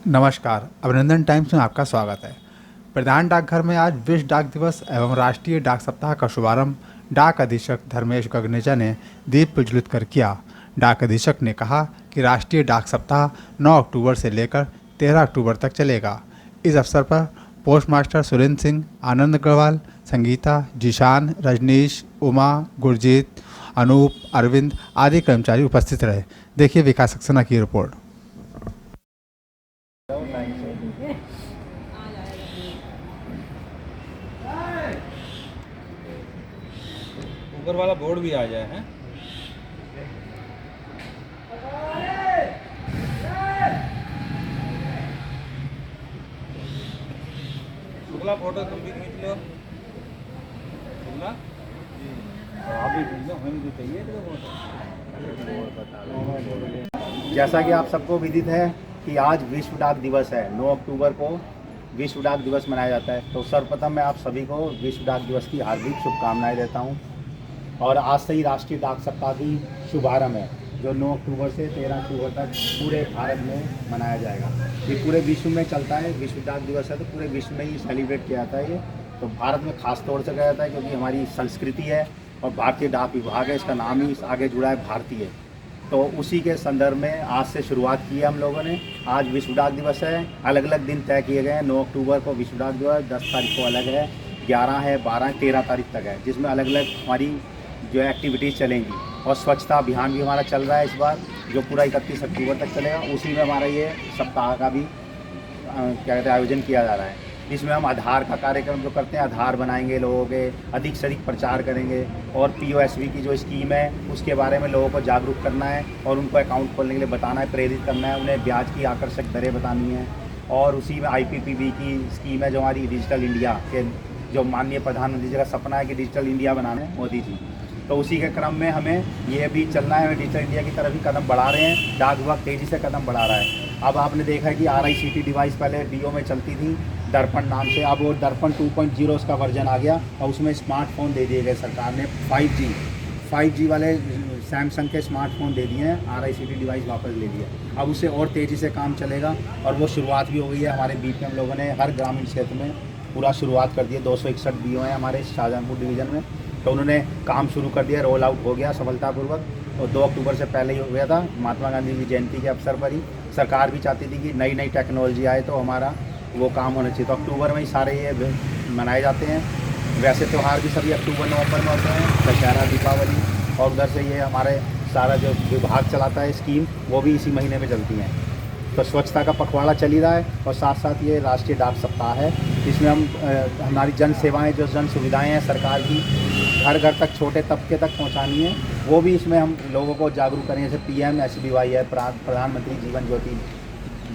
नमस्कार, अभिनंदन टाइम्स में आपका स्वागत है। प्रधान डाकघर में आज विश्व डाक दिवस एवं राष्ट्रीय डाक सप्ताह का शुभारंभ डाक अधीक्षक धर्मेश गगनेजा ने दीप प्रज्वलित कर किया। डाक अधीक्षक ने कहा कि राष्ट्रीय डाक सप्ताह 9 अक्टूबर से लेकर 13 अक्टूबर तक चलेगा। इस अवसर पर पोस्ट मास्टर सुरेंद्र सिंह, आनंद अग्रवाल, संगीता, जीशान, रजनीश, उमा, गुरजीत, अनूप, अरविंद आदि कर्मचारी उपस्थित रहे। देखिए विकास सक्सेना की रिपोर्ट। ऊपर वाला बोर्ड भी आ जाए हैं। शुक्ला फोटो तुम भी खींच लो। शुक्ला आप भी खींच लो, हमें भी चाहिए फोटो। जैसा कि आप सबको विदित है कि आज विश्व डाक दिवस है। 9 अक्टूबर को विश्व डाक दिवस मनाया जाता है। तो सर्वप्रथम मैं आप सभी को विश्व डाक दिवस की हार्दिक शुभकामनाएं देता हूं। और आज से ही राष्ट्रीय डाक सप्ताह की शुभारंभ है, जो 9 अक्टूबर से 13 अक्टूबर तक पूरे भारत में मनाया जाएगा। ये पूरे विश्व में चलता है। विश्व डाक दिवस है तो पूरे विश्व में ही सेलिब्रेट किया जाता है। ये तो भारत में खास तौर से किया जाता है क्योंकि हमारी संस्कृति है और भारतीय डाक विभाग है, इसका नाम ही आगे जुड़ा है भारतीय। तो उसी के संदर्भ में आज से शुरुआत की है हम लोगों ने। आज विश्व डाक दिवस है। अलग अलग दिन तय किए गए हैं। 9 अक्टूबर को विश्व डाक दिवस, 10 तारीख को अलग है, 11 है, 12 है, 13 तारीख तक है, जिसमें अलग अलग हमारी जो एक्टिविटीज़ चलेंगी। और स्वच्छता अभियान भी हमारा चल रहा है इस बार, जो पूरा 31 अक्टूबर तक चलेगा। उसी में हमारा ये सप्ताह का भी क्या कहते हैं आयोजन किया जा रहा है। इसमें हम आधार का कार्यक्रम जो करते हैं, आधार बनाएंगे, लोगों के अधिक से अधिक प्रचार करेंगे। और POSB की जो स्कीम है उसके बारे में लोगों को जागरूक करना है और उनको अकाउंट खोलने के लिए बताना है, प्रेरित करना है, उन्हें ब्याज की आकर्षक दरें बतानी है। और उसी में IPPB की स्कीम है, जो हमारी डिजिटल इंडिया के जो माननीय प्रधानमंत्री जी का सपना है कि डिजिटल इंडिया बनाना है मोदी जी, तो उसी के क्रम में हमें ये भी चलना है। डिजिटल इंडिया की तरफ ही कदम बढ़ा रहे हैं। डाक विभाग तेज़ी से कदम बढ़ा रहा है। अब आपने देखा है कि RICT डिवाइस पहले DO में चलती थी दर्पण नाम से, अब वो दर्पण 2.0 उसका वर्जन आ गया और उसमें स्मार्टफोन दे दिए गए सरकार ने। 5G वाले सैमसंग के स्मार्टफोन दे दिए हैं, RICT डिवाइस वापस ले लिया। अब उससे और तेज़ी से काम चलेगा और वो शुरुआत भी हो गई है। हमारे BPM लोगों ने हर ग्रामीण क्षेत्र में पूरा शुरुआत कर दी है। 261 DO हैं हमारे शाहजहांपुर डिवीज़न में, तो उन्होंने काम शुरू कर दिया। रोल आउट हो गया सफलतापूर्वक और 2 अक्टूबर से पहले ही हो गया था। महात्मा गांधी की जयंती के अवसर पर ही सरकार भी चाहती थी कि नई नई टेक्नोलॉजी आए तो हमारा वो काम होना चाहिए। तो अक्टूबर में ही सारे ये मनाए जाते हैं। वैसे त्यौहार भी सभी अक्टूबर नवंबर में होते हैं, दशहरा, दीपावली, और उधर से ये हमारे सारा जो विभाग चलाता है स्कीम, वो भी इसी महीने में चलती हैं। तो स्वच्छता का पखवाड़ा चल ही रहा है और साथ साथ ये राष्ट्रीय डाक सप्ताह है। इसमें हम हमारी जन सेवाएँ, जो जन सुविधाएँ हैं सरकार की, घर घर तक छोटे तबके तक पहुंचानी है, वो भी इसमें हम लोगों को जागरूक करें। जैसे PMSBY है, प्रधानमंत्री जीवन ज्योति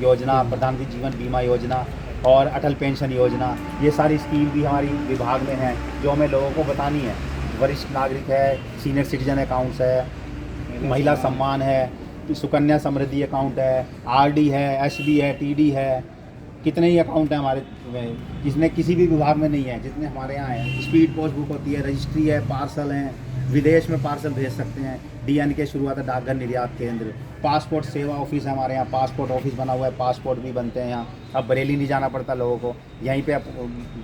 योजना, प्रधानमंत्री जीवन बीमा योजना और अटल पेंशन योजना, ये सारी स्कीम भी हमारी विभाग में है जो हमें लोगों को बतानी है। वरिष्ठ नागरिक है, सीनियर सिटीजन अकाउंट्स है, महिला सम्मान है, सुकन्या समृद्धि अकाउंट है, RD है, SB है, TD है, कितने ही अकाउंट हैं हमारे में, जिसने किसी भी विभाग में नहीं है, जितने हमारे यहाँ हैं। स्पीड पोस्ट बुक होती है, रजिस्ट्री है, पार्सल हैं, विदेश में पार्सल भेज सकते हैं। DN के शुरुआत है, डाकघर निर्यात केंद्र, पासपोर्ट सेवा ऑफिस है हमारे यहाँ, पासपोर्ट ऑफिस बना हुआ है, पासपोर्ट भी बनते हैं यहाँ। अब बरेली नहीं जाना पड़ता लोगों को, यहीं पे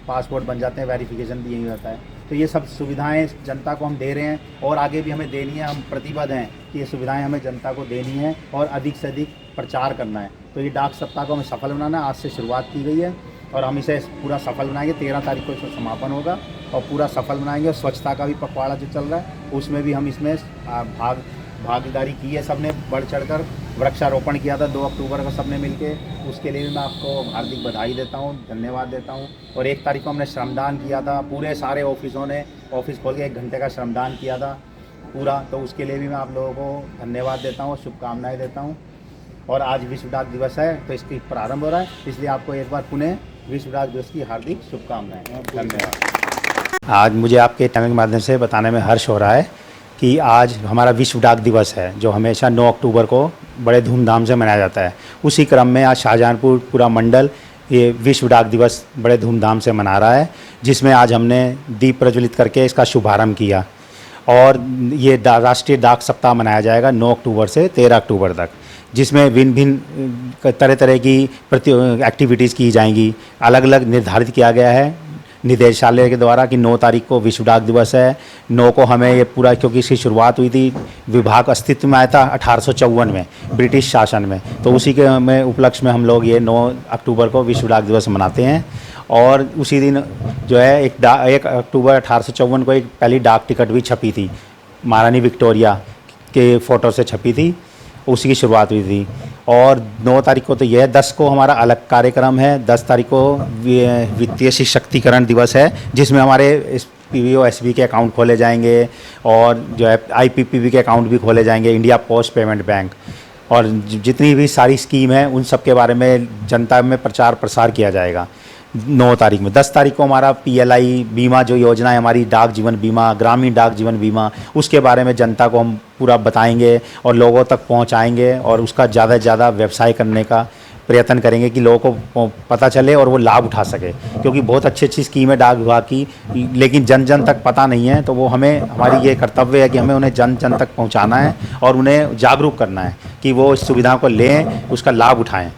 पासपोर्ट बन जाते हैं, वेरिफिकेशन भी यहीं होता है। तो ये सब सुविधाएं जनता को हम दे रहे हैं और आगे भी हमें देनी है। हम प्रतिबद्ध हैं कि ये सुविधाएं हमें जनता को देनी है और अधिक से अधिक प्रचार करना है। तो ये डाक सप्ताह को हमें सफल बनाना है। आज से शुरुआत की गई है और हम इसे पूरा सफल बनाएंगे। 13 तारीख को इसका समापन होगा और पूरा सफल बनाएंगे। और स्वच्छता का भी पखवाड़ा जो चल रहा है उसमें भी हम इसमें भागीदारी की है। सबने बढ़ चढ़कर वृक्षारोपण किया था 2 अक्टूबर को सबने मिलके, उसके लिए भी मैं आपको हार्दिक बधाई देता हूँ, धन्यवाद देता हूँ। और 1 तारीख को हमने श्रमदान किया था, पूरे सारे ऑफिसों ने ऑफिस खोल के 1 घंटे का श्रमदान किया था पूरा, तो उसके लिए भी मैं आप लोगों को धन्यवाद देता हूँ, शुभकामनाएँ देता हूँ। और आज विश्व डाक दिवस है तो इसकी प्रारंभ हो रहा है, इसलिए आपको एक बार पुनः विश्व डाक दिवस की हार्दिक शुभकामनाएँ। धन्यवाद। आज मुझे आपके चैनल के माध्यम से बताने में हर्ष हो रहा है कि आज हमारा विश्व डाक दिवस है, जो हमेशा 9 अक्टूबर को बड़े धूमधाम से मनाया जाता है। उसी क्रम में आज शाहजहांपुर पूरा मंडल ये विश्व डाक दिवस बड़े धूमधाम से मना रहा है, जिसमें आज हमने दीप प्रज्वलित करके इसका शुभारंभ किया। और ये राष्ट्रीय डाक सप्ताह मनाया जाएगा 9 अक्टूबर से 13 अक्टूबर तक। जिसमें भिन्न भिन्न तरह तरह की एक्टिविटीज़ की जाएंगी। अलग अलग निर्धारित किया गया है निदेशालय के द्वारा कि 9 तारीख को विश्व डाक दिवस है। 9 को हमें ये पूरा, क्योंकि इसकी शुरुआत हुई थी, विभाग अस्तित्व में आया था 1854 में ब्रिटिश शासन में, तो उसी के में उपलक्ष्य में हम लोग ये 9 अक्टूबर को विश्व डाक दिवस मनाते हैं। और उसी दिन जो है 1 अक्टूबर 1854 को एक पहली डाक टिकट भी छपी थी, महारानी विक्टोरिया के फ़ोटो से छपी थी, उसी की शुरुआत हुई थी। और 9 तारीख को तो यह है। 10 को हमारा अलग कार्यक्रम है। 10 तारीख को वित्तीय सशक्तिकरण दिवस है, जिसमें हमारे POSB के अकाउंट खोले जाएंगे और जो है IPPB के अकाउंट भी खोले जाएंगे, इंडिया पोस्ट पेमेंट बैंक। और जितनी भी सारी स्कीम है उन सब के बारे में जनता में प्रचार प्रसार किया जाएगा 9 तारीख में। 10 तारीख को हमारा PLI बीमा जो योजना है हमारी, डाक जीवन बीमा, ग्रामीण डाक जीवन बीमा, उसके बारे में जनता को हम पूरा बताएंगे और लोगों तक पहुंचाएंगे और उसका ज़्यादा से ज़्यादा व्यवसाय करने का प्रयत्न करेंगे कि लोगों को पता चले और वो लाभ उठा सके। क्योंकि बहुत अच्छी अच्छी स्कीम है डाक विभाग की, लेकिन जन जन तक पता नहीं है, तो वो हमें, हमारी ये कर्तव्य है कि हमें उन्हें जन जन तक पहुंचाना है और उन्हें जागरूक करना है कि वो इस सुविधा को लें, उसका लाभ उठाएं।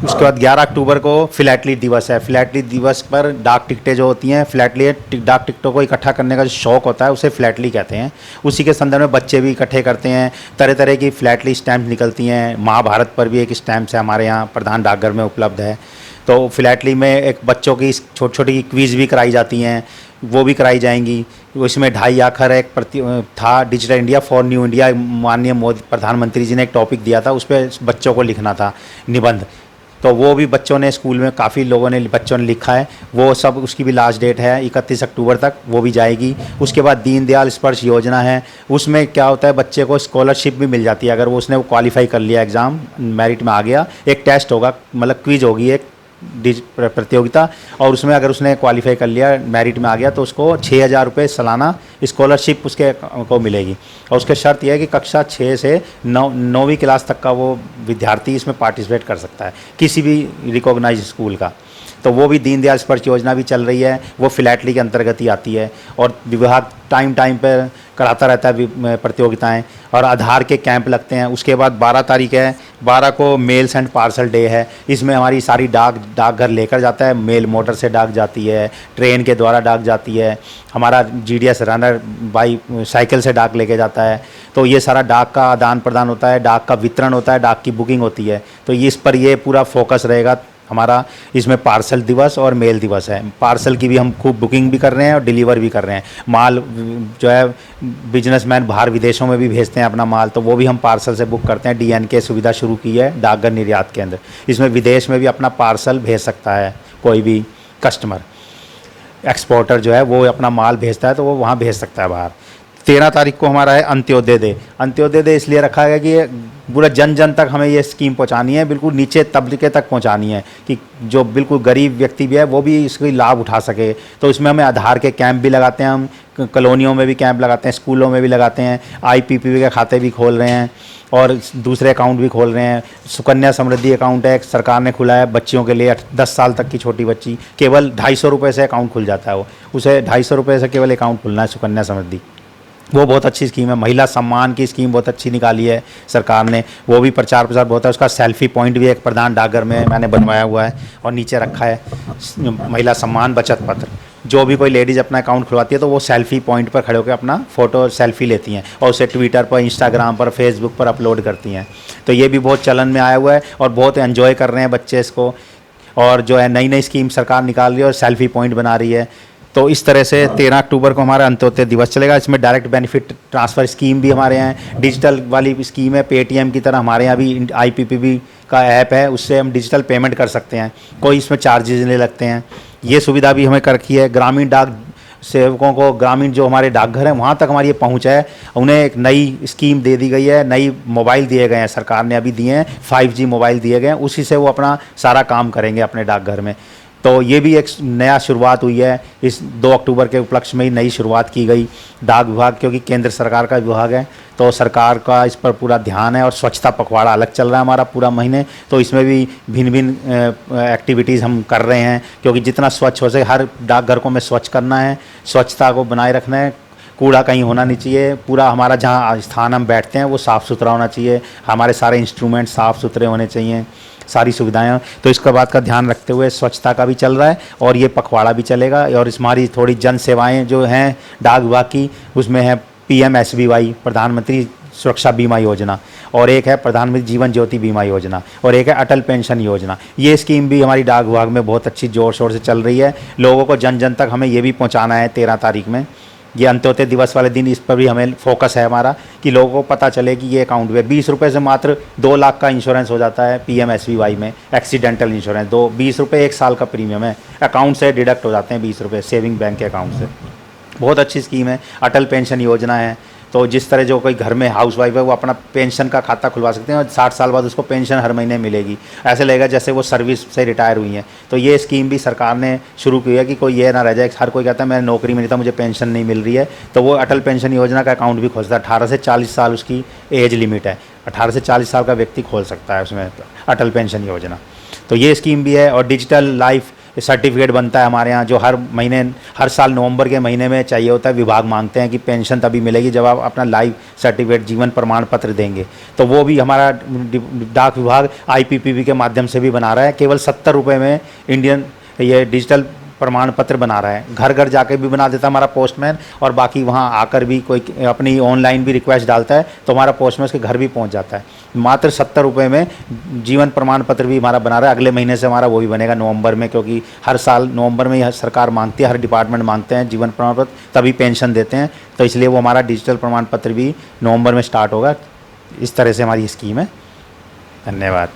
उसके बाद 11 अक्टूबर को फिलैटली दिवस है। फिलैटली दिवस पर डाक टिकटें जो होती हैं, फिलैटली डाक टिकटों को इकट्ठा करने का जो शौक़ होता है उसे फिलैटली कहते हैं। उसी के संदर्भ में बच्चे भी इकट्ठे करते हैं, तरह तरह की फिलैटली स्टैम्प निकलती हैं। महाभारत पर भी एक स्टैम्प है हमारे यहाँ प्रधान डाकघर में उपलब्ध है। तो फिलैटली में एक बच्चों की छोटी छोटी क्विज़ भी कराई जाती हैं, वो भी कराई जाएंगी। इसमें 2.5 आखर एक था, digital India for new India, माननीय मोदी प्रधानमंत्री जी ने एक टॉपिक दिया था, उस पर बच्चों को लिखना था निबंध, तो वो भी बच्चों ने स्कूल में काफ़ी लोगों ने बच्चों ने लिखा है। वो सब, उसकी भी लास्ट डेट है 31 अक्टूबर तक, वो भी जाएगी। उसके बाद दीनदयाल स्पर्श योजना है, उसमें क्या होता है बच्चे को स्कॉलरशिप भी मिल जाती है अगर वो उसने वो क्वालिफाई कर लिया, एग्ज़ाम मेरिट में आ गया। एक टेस्ट होगा, मतलब क्विज होगी एक प्रतियोगिता, और उसमें अगर उसने क्वालिफाई कर लिया, मेरिट में आ गया, तो उसको 6,000 रुपये सालाना स्कॉलरशिप उसके को मिलेगी। और उसके शर्त यह है कि कक्षा 6 से 9वीं क्लास तक का वो विद्यार्थी इसमें पार्टिसिपेट कर सकता है, किसी भी रिकॉग्नाइज स्कूल का। तो वो भी दीनदयाल स्पर्श योजना भी चल रही है, वो फिलैटली के अंतर्गत ही आती है। और विभाग टाइम टाइम पर कराता रहता है प्रतियोगिताएं, और आधार के कैंप लगते हैं। उसके बाद 12 तारीख है, 12 को मेल्स एंड पार्सल डे है। इसमें हमारी सारी डाकघर लेकर जाता है, मेल मोटर से डाक जाती है, ट्रेन के द्वारा डाक जाती है, हमारा GDS रनर बाई साइकिल से डाक लेके जाता है। तो ये सारा डाक का आदान प्रदान होता है, डाक का वितरण होता है, डाक की बुकिंग होती है। तो इस पर ये पूरा फोकस रहेगा हमारा। इसमें पार्सल दिवस और मेल दिवस है। पार्सल की भी हम खूब बुकिंग भी कर रहे हैं और डिलीवर भी कर रहे हैं। माल जो है बिजनेसमैन बाहर विदेशों में भी भेजते हैं अपना माल, तो वो भी हम पार्सल से बुक करते हैं। DNK सुविधा शुरू की है डाकघर निर्यात केंद्र, इसमें विदेश में भी अपना पार्सल भेज सकता है कोई भी कस्टमर, एक्सपोर्टर जो है वो अपना माल भेजता है तो वो वहाँ भेज सकता है बाहर। 13 तारीख को हमारा है अंत्योदय डे। अंत्योदय डे इसलिए रखा गया कि पूरा जन जन तक हमें ये स्कीम पहुंचानी है, बिल्कुल नीचे तबके तक पहुंचानी है, कि जो बिल्कुल गरीब व्यक्ति भी है वो भी इसका लाभ उठा सके। तो इसमें हमें आधार के कैंप भी लगाते हैं, हम कॉलोनियों में भी कैंप लगाते हैं, स्कूलों में भी लगाते हैं, IPPB के खाते भी खोल रहे हैं और दूसरे अकाउंट भी खोल रहे हैं। सुकन्या समृद्धि अकाउंट है, सरकार ने खुला है बच्चियों के लिए। 10 साल तक की छोटी बच्ची, केवल 250 रुपये से अकाउंट खुल जाता है, वो उसे 250 रुपये से केवल अकाउंट खुलना है सुकन्या समृद्धि। वो बहुत अच्छी स्कीम है। महिला सम्मान की स्कीम बहुत अच्छी निकाली है सरकार ने, वो भी प्रचार प्रसार बहुत है। उसका सेल्फी पॉइंट भी एक प्रधान डाकघर में मैंने बनवाया हुआ है और नीचे रखा है महिला सम्मान बचत पत्र। जो भी कोई लेडीज़ अपना अकाउंट खुलवाती है तो वो सेल्फी पॉइंट पर खड़े होकर अपना फ़ोटो सेल्फी लेती हैं और उसे ट्विटर पर, इंस्टाग्राम पर, फेसबुक पर अपलोड करती हैं। तो ये भी बहुत चलन में आया हुआ है और बहुत एंजॉय कर रहे हैं बच्चे इसको। और जो है नई नई स्कीम सरकार निकाल रही है और सेल्फी पॉइंट बना रही है। तो इस तरह से 13 अक्टूबर को हमारा अंत्योदय दिवस चलेगा। इसमें डायरेक्ट बेनिफिट ट्रांसफ़र स्कीम भी हमारे यहाँ, डिजिटल वाली स्कीम है, पेटीएम की तरह हमारे यहाँ भी IPPB का ऐप है, उससे हम डिजिटल पेमेंट कर सकते हैं, कोई इसमें चार्जेज नहीं लगते हैं। ये सुविधा भी हमें कर रखी है। ग्रामीण डाक सेवकों को, ग्रामीण जो हमारे डाकघर हैं वहाँ तक हमारी ये पहुँच है, उन्हें एक नई स्कीम दे दी गई है, नई मोबाइल दिए गए हैं, सरकार ने अभी दिए हैं, 5G मोबाइल दिए गए हैं, उसी से वो अपना सारा काम करेंगे अपने डाकघर में। तो ये भी एक नया शुरुआत हुई है, इस 2 अक्टूबर के उपलक्ष्य में ही नई शुरुआत की गई डाक विभाग, क्योंकि केंद्र सरकार का विभाग है तो सरकार का इस पर पूरा ध्यान है। और स्वच्छता पखवाड़ा अलग चल रहा है हमारा पूरा महीने, तो इसमें भी भिन्न भिन्न एक्टिविटीज़ हम कर रहे हैं, क्योंकि जितना स्वच्छ हो सके हर डाकघर को हमें स्वच्छ करना है, स्वच्छता को बनाए रखना है। कूड़ा कहीं होना नहीं चाहिए, पूरा हमारा जहाँ स्थान हम बैठते हैं वो साफ़ सुथरा होना चाहिए, हमारे सारे इंस्ट्रूमेंट साफ़ सुथरे होने चाहिए, सारी सुविधाएं। तो इसका बात का ध्यान रखते हुए स्वच्छता का भी चल रहा है और ये पखवाड़ा भी चलेगा। और इस हमारी थोड़ी जन सेवाएँ जो हैं डाक विभाग की, उसमें है PMSBY प्रधानमंत्री सुरक्षा बीमा योजना, और एक है प्रधानमंत्री जीवन ज्योति बीमा योजना, और एक है अटल पेंशन योजना। ये स्कीम भी हमारी डाक विभाग में बहुत अच्छी ज़ोर शोर से चल रही है। लोगों को जन जन तक हमें ये भी पहुंचाना है 13 तारीख में, ये अंत्योदय दिवस वाले दिन, इस पर भी हमें फोकस है हमारा कि लोगों को पता चले कि ये अकाउंट में 20 रुपये से मात्र 2 लाख का इंश्योरेंस हो जाता है PMSBY में, एक्सीडेंटल इंश्योरेंस। 20 रुपये 1 साल का प्रीमियम है, अकाउंट से डिडक्ट हो जाते हैं 20 रुपये सेविंग बैंक के अकाउंट से। बहुत अच्छी स्कीम है। अटल पेंशन योजना है, तो जिस तरह जो कोई घर में हाउस वाइफ है वो अपना पेंशन का खाता खुलवा सकते हैं और 60 साल बाद उसको पेंशन हर महीने मिलेगी, ऐसे लगेगा जैसे वो सर्विस से रिटायर हुई हैं। तो ये स्कीम भी सरकार ने शुरू की है कि कोई ये ना रह जाए, हर कोई कहता है मैं नौकरी में नहीं था मुझे पेंशन नहीं मिल रही है, तो वो अटल पेंशन योजना का अकाउंट भी खोल सकता है। 18 से 40 साल उसकी एज लिमिट है, 18 से 40 साल का व्यक्ति खोल सकता है उसमें अटल पेंशन योजना। तो ये स्कीम भी है। और डिजिटल लाइफ सर्टिफिकेट बनता है हमारे यहाँ, जो हर साल नवंबर के महीने में चाहिए होता है। विभाग मांगते हैं कि पेंशन तभी मिलेगी जब आप अपना लाइफ सर्टिफिकेट जीवन प्रमाण पत्र देंगे, तो वो भी हमारा डाक विभाग IPPB के माध्यम से भी बना रहा है। केवल 70 रुपये में इंडियन ये डिजिटल प्रमाण पत्र बना रहा है, घर घर जाके भी बना देता है हमारा पोस्टमैन, और बाकी वहाँ आकर भी कोई अपनी ऑनलाइन भी रिक्वेस्ट डालता है तो हमारा पोस्टमैन उसके घर भी पहुँच जाता है। मात्र 70 रुपये में जीवन प्रमाण पत्र भी हमारा बना रहा है। अगले महीने से हमारा वो भी बनेगा नवंबर में, क्योंकि हर साल नवंबर में यह सरकार मांगती है, हर डिपार्टमेंट मांगते हैं जीवन प्रमाण पत्र, तभी पेंशन देते हैं। तो इसलिए वो हमारा डिजिटल प्रमाण पत्र भी नवंबर में स्टार्ट होगा। इस तरह से हमारी स्कीम है। धन्यवाद।